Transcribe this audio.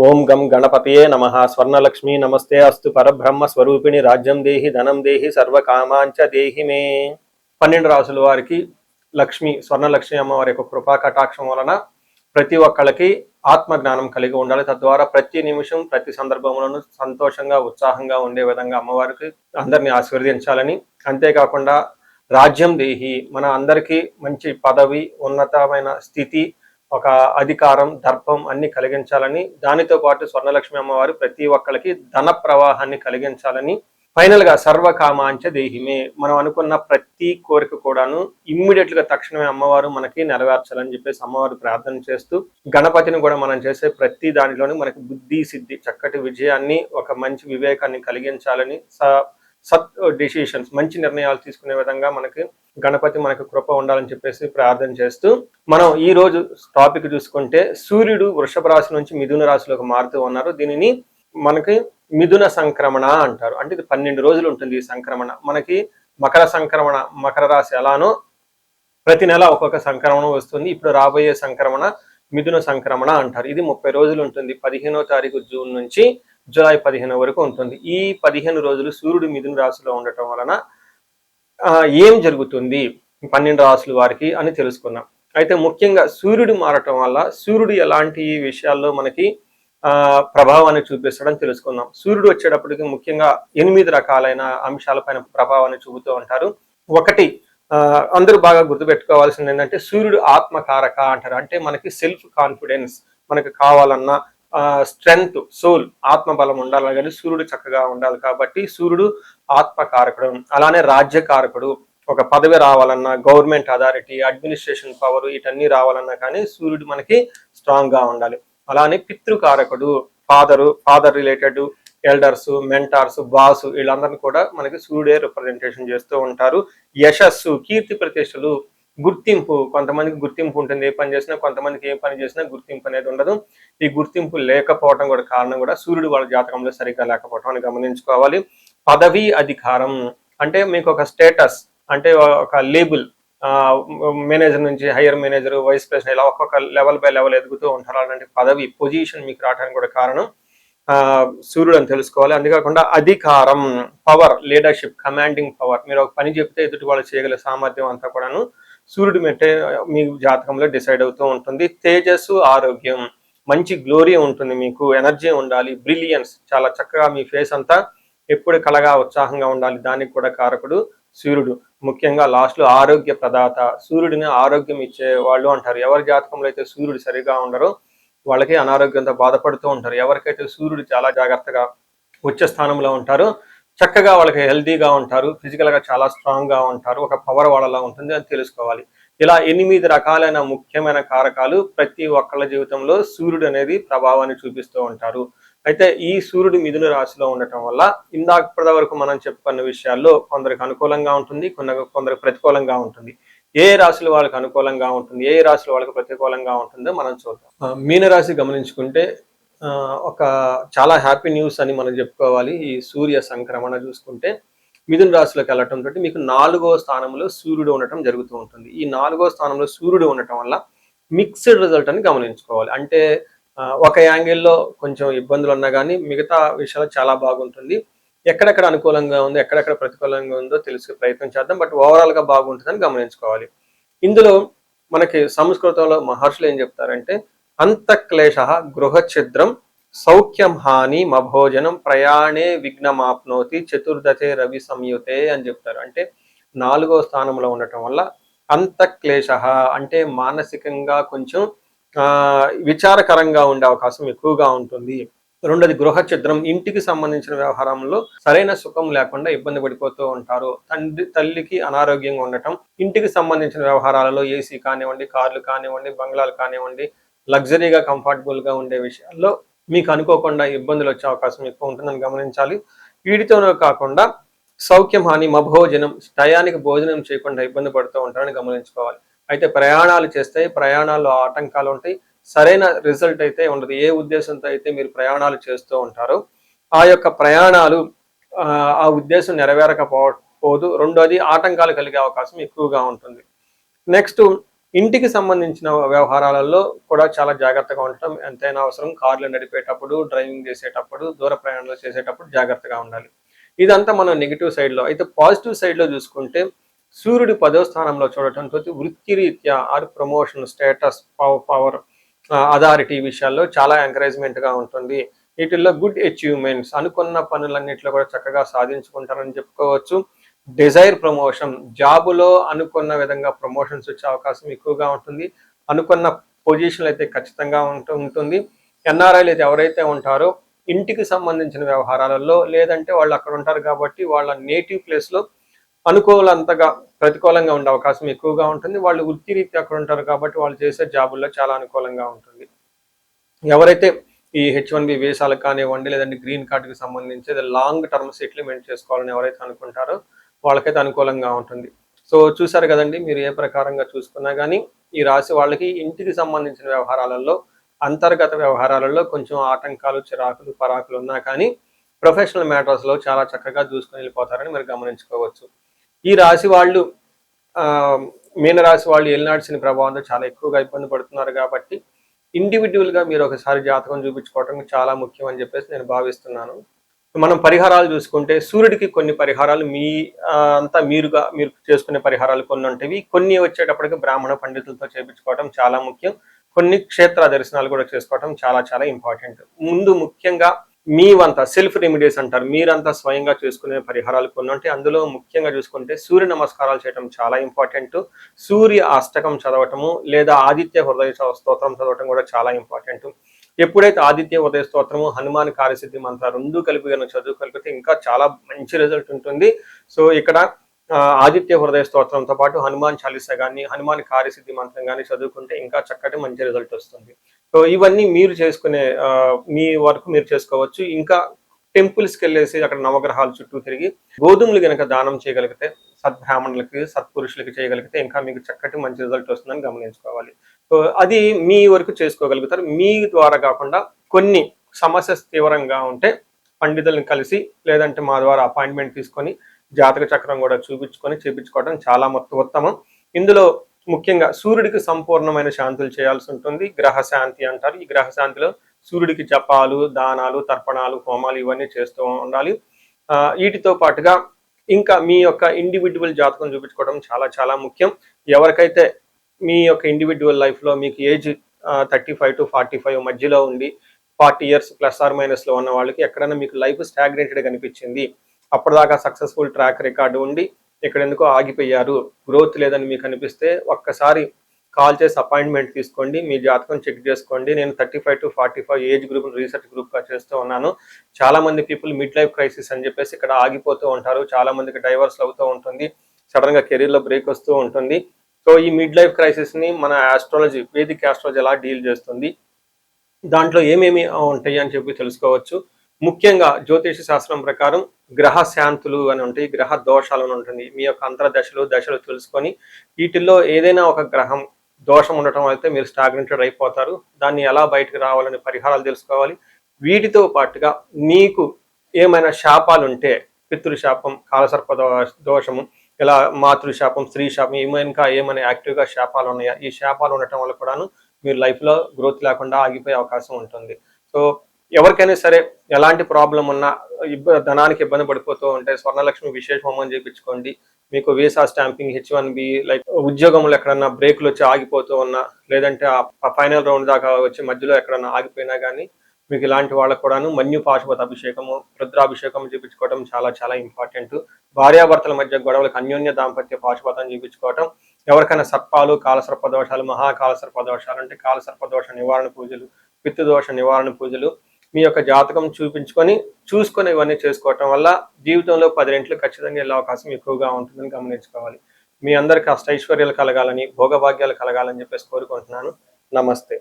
ఓం గం గణపతయే నమః. స్వర్ణలక్ష్మీ నమస్తే అస్తు. పరబ్రహ్మ స్వరూపిణి రాజ్యం దేహి ధనం దేహి సర్వకామాంచ దేహి మే. 12 రాసుల వారికి లక్ష్మి స్వర్ణలక్ష్మి అమ్మవారి యొక్క కృపా కటాక్షం వలన ప్రతి ఒక్కళ్ళకి ఆత్మజ్ఞానం కలిగి ఉండాలి. తద్వారా ప్రతి నిమిషం ప్రతి సందర్భంలోనూ సంతోషంగా ఉత్సాహంగా ఉండే విధంగా అమ్మవారికి అందరినీ ఆశీర్వదించాలని, అంతేకాకుండా రాజ్యం దేహి మన అందరికీ మంచి పదవి, ఉన్నతమైన స్థితి, ఒక అధికారం, దర్పం అన్ని కలిగించాలని, దానితో పాటు స్వర్ణలక్ష్మి అమ్మవారు ప్రతి ఒక్కరికి ధన ప్రవాహాన్ని కలిగించాలని, ఫైనల్ గా సర్వకామాంచ దేహిమే మనం అనుకున్న ప్రతి కోరిక కూడాను ఇమ్మీడియట్ గా తక్షణమే అమ్మవారు మనకి నెరవేర్చాలని చెప్పేసి అమ్మవారు ప్రార్థన చేస్తూ, గణపతిని కూడా మనం చేసే ప్రతి దానిలోనూ మనకి బుద్ధి సిద్ధి, చక్కటి విజయాన్ని, ఒక మంచి వివేకాన్ని కలిగించాలని, సత్ డిసిషన్స్ మంచి నిర్ణయాలు తీసుకునే విధంగా మనకి గణపతి మనకు కృప ఉండాలని చెప్పేసి ప్రార్థన చేస్తూ, మనం ఈ రోజు టాపిక్ చూసుకుంటే సూర్యుడు వృషభ రాశి నుంచి మిథున రాశిలోకి మారుతూ ఉన్నారు. దీనిని మనకి మిథున సంక్రమణ అంటారు. అంటే ఇది 12 రోజులు ఉంటుంది ఈ సంక్రమణ. మనకి మకర సంక్రమణ, మకర రాశి ఎలానో ప్రతి నెల ఒక్కొక్క సంక్రమణం వస్తుంది. ఇప్పుడు రాబోయే సంక్రమణ మిథున సంక్రమణ అంటారు. ఇది 30 రోజులు ఉంటుంది. 15వ తారీఖు జూన్ నుంచి జూలై 15 వరకు ఉంటుంది. ఈ 15 రోజులు సూర్యుడు మిథున రాశిలో ఉండటం వలన ఏం జరుగుతుంది 12 రాశుల వారికి అని తెలుసుకుందాం. అయితే ముఖ్యంగా సూర్యుడు మారటం వల్ల సూర్యుడు ఎలాంటి విషయాల్లో మనకి ప్రభావాన్ని చూపిస్తాడని తెలుసుకుందాం. సూర్యుడు వచ్చేటప్పటికి ముఖ్యంగా 8 రకాలైన అంశాలపైన ప్రభావాన్ని చూపుతూ ఉంటారు. ఒకటి అందరూ బాగా గుర్తుపెట్టుకోవాల్సింది ఏంటంటే సూర్యుడు ఆత్మకారక అంటారు. అంటే మనకి సెల్ఫ్ కాన్ఫిడెన్స్, మనకి కావాలన్నా స్ట్రెంగ్త్, సోల్, ఆత్మబలం ఉండాలి కానీ సూర్యుడు చక్కగా ఉండాలి. కాబట్టి సూర్యుడు ఆత్మకారకుడు. అలానే రాజ్యకారకుడు, ఒక పదవి రావాలన్నా, గవర్నమెంట్ అథారిటీ, అడ్మినిస్ట్రేషన్ పవర్, వీటన్నీ రావాలన్నా కానీ సూర్యుడు మనకి స్ట్రాంగ్ గా ఉండాలి. అలానే పితృకారకుడు, father related elders, mentors, boss, వీళ్ళందరినీ కూడా మనకి సూర్యుడే రిప్రజెంటేషన్ చేస్తూ ఉంటారు. యశస్సు, కీర్తి ప్రతిష్టలు, గుర్తింపు, కొంతమందికి గుర్తింపు ఉంటుంది ఏ పని చేసినా, కొంతమందికి ఏ పని చేసినా గుర్తింపు అనేది ఉండదు. ఈ గుర్తింపు లేకపోవడం కూడా కారణం కూడా సూర్యుడు వాళ్ళ జాతకంలో సరిగ్గా లేకపోవడం అని గమనించుకోవాలి. పదవి, అధికారం అంటే మీకు ఒక స్టేటస్, అంటే ఒక లేబుల్, మేనేజర్ నుంచి హైయర్ మేనేజర్, వైస్ ప్రెసిడెంట్, ఇలా ఒక్కొక్క లెవెల్ బై లెవెల్ ఎదుగుతూ ఉంటారు. అలాంటి పదవి, పొజిషన్ మీకు రావడానికి కూడా కారణం సూర్యుడు అని తెలుసుకోవాలి. అంతేకాకుండా అధికారం, పవర్, లీడర్షిప్, కమాండింగ్ పవర్, మీరు ఒక పని చెప్తే ఎదుటి వాళ్ళు చేయగల సామర్థ్యం అంతా కూడాను సూర్యుడు మెట్టే మీ జాతకంలో డిసైడ్ అవుతూ ఉంటుంది. తేజస్సు, ఆరోగ్యం, మంచి గ్లోరీ ఉంటుంది, మీకు ఎనర్జీ ఉండాలి, బ్రిలియన్స్, చాలా చక్కగా మీ ఫేస్ అంతా ఎప్పుడు కలగా ఉత్సాహంగా ఉండాలి. దానికి కూడా కారకుడు సూర్యుడు. ముఖ్యంగా లాస్ట్ లో ఆరోగ్య ప్రదాత, సూర్యుడిని ఆరోగ్యం ఇచ్చే వాళ్ళు అంటారు. ఎవరి జాతకంలో అయితే సూర్యుడు సరిగా ఉండరో వాళ్ళకి అనారోగ్యంతో బాధపడుతూ ఉంటారు. ఎవరికైతే సూర్యుడు చాలా జాగ్రత్తగా ఉచ్చ స్థానంలో ఉంటారో చక్కగా వాళ్ళకి హెల్తీగా ఉంటారు, ఫిజికల్ గా చాలా స్ట్రాంగ్ గా ఉంటారు, ఒక పవర్ వాళ్ళలా ఉంటుంది అని తెలుసుకోవాలి. ఇలా 8 రకాలైన ముఖ్యమైన కారకాలు ప్రతి ఒక్కళ్ళ జీవితంలో సూర్యుడు అనేది ప్రభావాన్ని చూపిస్తూ ఉంటారు. అయితే ఈ సూర్యుడు మిథున రాశిలో ఉండటం వల్ల ఇందాకప్పటి వరకు మనం చెప్పుకున్న విషయాల్లో కొందరికి అనుకూలంగా ఉంటుంది, కొందరికి ప్రతికూలంగా ఉంటుంది. ఏ రాశుల వాళ్ళకి అనుకూలంగా ఉంటుంది, ఏ రాశుల వాళ్ళకి ప్రతికూలంగా ఉంటుందో మనం చూద్దాం. మీనరాశి గమనించుకుంటే ఒక చాలా హ్యాపీ న్యూస్ అని మనం చెప్పుకోవాలి. ఈ సూర్య సంక్రమణ చూసుకుంటే మిథున రాశిలోకి వెళ్ళటం తోటి మీకు 4వ స్థానంలో సూర్యుడు ఉండటం జరుగుతూ ఉంటుంది. ఈ 4వ స్థానంలో సూర్యుడు ఉండటం వల్ల మిక్స్డ్ రిజల్ట్ అని గమనించుకోవాలి. అంటే ఒక యాంగిల్లో కొంచెం ఇబ్బందులు ఉన్నా కానీ మిగతా విషయాలు చాలా బాగుంటుంది. ఎక్కడెక్కడ అనుకూలంగా ఉందో, ఎక్కడెక్కడ ప్రతికూలంగా ఉందో తెలుసుకునే ప్రయత్నం చేద్దాం. బట్ ఓవరాల్ గా బాగుంటుందని గమనించుకోవాలి. ఇందులో మనకి సంస్కృతంలో మహర్షులు ఏం చెప్తారంటే అంతఃక్లేశ గృహఛిద్రం సౌఖ్యం హాని మభోజనం ప్రయాణే విఘ్నమాప్నోతి చతుర్దశే రవి సంయుతే అని చెప్తారు. అంటే 4వ స్థానంలో ఉండటం వల్ల అంతఃక్లేశ అంటే మానసికంగా కొంచెం విచారకరంగా ఉండే అవకాశం ఎక్కువగా ఉంటుంది. రెండోది గృహఛిద్రం, ఇంటికి సంబంధించిన వ్యవహారంలో సరైన సుఖం లేకుండా ఇబ్బంది పడిపోతూ ఉంటారు. తల్లికి అనారోగ్యంగా ఉండటం, ఇంటికి సంబంధించిన వ్యవహారాలలో ఏసీ కానివ్వండి, కార్లు కానివ్వండి, బంగ్లాలు కానివ్వండి, లగ్జరీగా కంఫర్టబుల్ గా ఉండే విషయాల్లో మీకు అనుకోకుండా ఇబ్బందులు వచ్చే అవకాశం ఎక్కువ ఉంటుందని గమనించాలి. వీటితోనే కాకుండా సౌఖ్యం హాని మభోజనం, టయానికి భోజనం చేయకుండా ఇబ్బంది పడుతూ ఉంటారని గమనించుకోవాలి. అయితే ప్రయాణాలు చేస్తే ప్రయాణాల్లో ఆటంకాలు ఉంటాయి, సరైన రిజల్ట్ అయితే ఉండదు. ఏ ఉద్దేశంతో అయితే మీరు ప్రయాణాలు చేస్తూ ఉంటారో ఆ యొక్క ప్రయాణాలు ఆ ఉద్దేశం నెరవేరకపోదు. రెండోది ఆటంకాలు కలిగే అవకాశం ఎక్కువగా ఉంటుంది. నెక్స్ట్ ఇంటికి సంబంధించిన వ్యవహారాలలో కూడా చాలా జాగ్రత్తగా ఉండటం ఎంతైనా అవసరం. కార్లు నడిపేటప్పుడు, డ్రైవింగ్ చేసేటప్పుడు, దూర ప్రయాణాలు చేసేటప్పుడు జాగ్రత్తగా ఉండాలి. ఇదంతా మనం నెగిటివ్ సైడ్లో. అయితే పాజిటివ్ సైడ్లో చూసుకుంటే సూర్యుడు 10వ స్థానంలో చూడటంతో వృత్తిరీత్యా ఆర్ ప్రమోషన్, స్టేటస్, పవర్, అథారిటీ విషయాల్లో చాలా ఎంకరేజ్మెంట్గా ఉంటుంది. వీటిల్లో గుడ్ అచీవ్మెంట్స్, అనుకున్న పనులన్నింటిలో కూడా చక్కగా సాధించుకుంటారని చెప్పుకోవచ్చు. డిజైర్ ప్రమోషన్, జాబులో అనుకున్న విధంగా ప్రమోషన్స్ వచ్చే అవకాశం ఎక్కువగా ఉంటుంది. అనుకున్న పొజిషన్ అయితే ఖచ్చితంగా ఉంటుంది. ఎన్ఆర్ఐలు అయితే ఎవరైతే ఉంటారో ఇంటికి సంబంధించిన వ్యవహారాలలో, లేదంటే వాళ్ళు అక్కడ ఉంటారు కాబట్టి వాళ్ళ నేటివ్ ప్లేస్లో అనుకూలంతగా ప్రతికూలంగా ఉండే అవకాశం ఎక్కువగా ఉంటుంది. వాళ్ళు వృత్తిరీత్యా అక్కడ ఉంటారు కాబట్టి వాళ్ళు చేసే జాబుల్లో చాలా అనుకూలంగా ఉంటుంది. ఎవరైతే ఈ H1B వీసాలకు కానివ్వండి, లేదంటే గ్రీన్ కార్డుకి సంబంధించి లాంగ్ టర్మ్ సెటిల్మెంట్ చేసుకోవాలని ఎవరైతే అనుకుంటారో వాళ్ళకైతే అనుకూలంగా ఉంటుంది. సో చూసారు కదండి, మీరు ఏ ప్రకారంగా చూసుకున్నా కానీ ఈ రాశి వాళ్ళకి ఇంటికి సంబంధించిన వ్యవహారాలలో, అంతర్గత వ్యవహారాలలో కొంచెం ఆటంకాలు, చిరాకులు, పరాకులు ఉన్నా కానీ ప్రొఫెషనల్ మ్యాటర్స్లో చాలా చక్కగా చూసుకొని వెళ్ళిపోతారని మీరు గమనించుకోవచ్చు. ఈ రాశి వాళ్ళు మీనరాశి వాళ్ళు ఏలినాటి శని ప్రభావంతో చాలా ఎక్కువగా ఇబ్బంది పడుతున్నారు కాబట్టి ఇండివిజువల్గా మీరు ఒకసారి జాతకం చూపించుకోవటం చాలా ముఖ్యం అని చెప్పేసి నేను భావిస్తున్నాను. మనం పరిహారాలు చూసుకుంటే సూర్యుడికి కొన్ని పరిహారాలు మీరు చేసుకునే పరిహారాలు కొన్ని ఉంటాయి. కొన్ని వచ్చేటప్పటికి బ్రాహ్మణ పండితులతో చేయించుకోవటం చాలా ముఖ్యం. కొన్ని క్షేత్ర దర్శనాలు కూడా చేసుకోవటం చాలా చాలా ఇంపార్టెంట్. ముందు ముఖ్యంగా మీవంతా సెల్ఫ్ రెమెడీస్ అంటారు, మీరంతా స్వయంగా చేసుకునే పరిహారాలు కొన్ని ఉంటాయి. అందులో ముఖ్యంగా చూసుకుంటే సూర్య నమస్కారాలు చేయడం చాలా ఇంపార్టెంట్. సూర్య అష్టకం చదవటము లేదా ఆదిత్య హృదయ స్తోత్రం చదవటం కూడా చాలా ఇంపార్టెంట్. ఎప్పుడైతే ఆదిత్య ఉదయ స్తోత్రము, హనుమాన్ కార్యసిద్ధి మంత్ర రెండు కలిపి కలిపితే ఇంకా చాలా మంచి రిజల్ట్ ఉంటుంది. సో ఇక్కడ ఆదిత్య హృదయ స్తోత్రంతో పాటు హనుమాన్ చాలీసా కానీ, హనుమాన్ కార్యసిద్ధి మంత్రం కానీ చదువుకుంటే ఇంకా చక్కటి మంచి రిజల్ట్ వస్తుంది. సో ఇవన్నీ మీరు చేసుకునే మీ వరకు మీరు చేసుకోవచ్చు. ఇంకా టెంపుల్స్కి వెళ్ళేసి అక్కడ నవగ్రహాల చుట్టూ తిరిగి గోధుమలు కనుక దానం చేయగలిగితే, సద్బ్రాహ్మణులకి, సత్పురుషులకి చేయగలిగితే ఇంకా మీకు చక్కటి మంచి రిజల్ట్ వస్తుందని గమనించుకోవాలి. సో అది మీ వరకు చేసుకోగలుగుతారు. మీ ద్వారా కాకుండా కొన్ని సమస్య తీవ్రంగా ఉంటే పండితులను కలిసి, లేదంటే మా ద్వారా అపాయింట్మెంట్ తీసుకొని జాతక చక్రం కూడా చూపించుకొని చేపించుకోవడం చాలా ఉత్తమం. ఇందులో ముఖ్యంగా సూర్యుడికి సంపూర్ణమైన శాంతులు చేయాల్సి ఉంటుంది. గ్రహ శాంతి అంటారు. ఈ గ్రహ శాంతిలో సూర్యుడికి జపాలు, దానాలు, తర్పణాలు, హోమాలు ఇవన్నీ చేస్తూ ఉండాలి. వీటితో పాటుగా ఇంకా మీ యొక్క ఇండివిజువల్ జాతకం చూపించుకోవడం చాలా చాలా ముఖ్యం. ఎవరికైతే మీ యొక్క ఇండివిజువల్ లైఫ్లో మీకు ఏజ్ 35 to 45 మధ్యలో ఉండి 40 years +or- ఉన్న వాళ్ళకి ఎక్కడైనా మీకు లైఫ్ స్టాగ్నేటెడ్ కనిపించింది, అప్పటిదాకా సక్సెస్ఫుల్ ట్రాక్ రికార్డు ఉండి ఇక్కడ ఎందుకో ఆగిపోయారు, గ్రోత్ లేదని మీకు అనిపిస్తే ఒక్కసారి కాల్ చేసి అపాయింట్మెంట్ తీసుకోండి, మీ జాతకం చెక్ చేసుకోండి. నేను 35 to 45 ఏజ్ గ్రూప్ రీసెర్చ్ గ్రూప్గా చేస్తూ ఉన్నాను. చాలా మంది పీపుల్ మిడ్ లైఫ్ క్రైసిస్ అని చెప్పేసి ఇక్కడ ఆగిపోతూ ఉంటారు. చాలా మందికి డైవర్స్ అవుతూ ఉంటుంది, సడన్గా కెరీర్లో బ్రేక్ వస్తూ ఉంటుంది. సో ఈ మిడ్ లైఫ్ క్రైసిస్ని మన ఆస్ట్రాలజీ, వేదిక్ ఆస్ట్రాలజీ ఎలా డీల్ చేస్తుంది, దాంట్లో ఏమేమి ఉంటాయి అని చెప్పి తెలుసుకోవచ్చు. ముఖ్యంగా జ్యోతిష శాస్త్రం ప్రకారం గ్రహ శాంతులు అని ఉంటాయి, గ్రహ దోషాలు అని ఉంటుంది. మీ యొక్క దశలు తెలుసుకొని వీటిల్లో ఏదైనా ఒక గ్రహం దోషం ఉండటం అయితే మీరు స్టాగ్నెంటెడ్ అయిపోతారు. దాన్ని ఎలా బయటకు రావాలని పరిహారాలు తెలుసుకోవాలి. వీటితో పాటుగా మీకు ఏమైనా శాపాలు ఉంటే, పితృశాపం, కాలసర్ప దోషము, ఇలా మాతృశాపం, స్త్రీ శాపం, ఏమైనా యాక్టివ్గా శాపాలు ఉన్నాయా, ఈ శాపాలు ఉండటం వల్ల కూడాను మీరు లైఫ్లో గ్రోత్ లేకుండా ఆగిపోయే అవకాశం ఉంటుంది. సో ఎవరికైనా సరే ఎలాంటి ప్రాబ్లం ఉన్నా, ధనానికి ఇబ్బంది పడిపోతూ ఉంటే స్వర్ణలక్ష్మి విశేష హోమం చేయించుకోండి. మీకు వీసా స్టాంపింగ్, H1B, లైక్ ఉద్యోగంలో ఎక్కడన్నా బ్రేకులు వచ్చి ఆగిపోతూ ఉన్నా, లేదంటే ఆ ఫైనల్ రౌండ్ దాకా వచ్చి మధ్యలో ఎక్కడన్నా ఆగిపోయినా కానీ మీకు ఇలాంటి వాళ్ళకు కూడాను మన్యు పాశుపత అభిషేకము, రుద్రాభిషేకం చేయించుకోవడం చాలా చాలా ఇంపార్టెంట్. భార్యాభర్తల మధ్య గొడవలకు అన్యోన్య దాంపత్య పాశుపతం చేయించుకోవటం. ఎవరికైనా సర్పాలు, కాలసర్ప దోషాలు, మహాకాలసర్ప దోషాలు అంటే కాలసర్ప దోష నివారణ పూజలు, పితృదోష నివారణ పూజలు మీ యొక్క జాతకం చూసుకొని ఇవన్నీ చేసుకోవటం వల్ల జీవితంలో 10 రెట్లు ఖచ్చితంగా వెళ్ళే అవకాశం ఎక్కువగా ఉంటుందని గమనించుకోవాలి. మీ అందరికీ అష్టైశ్వర్యాలు కలగాలని, భోగభాగ్యాలు కలగాలని చెప్పేసి కోరుకుంటున్నాను. నమస్తే.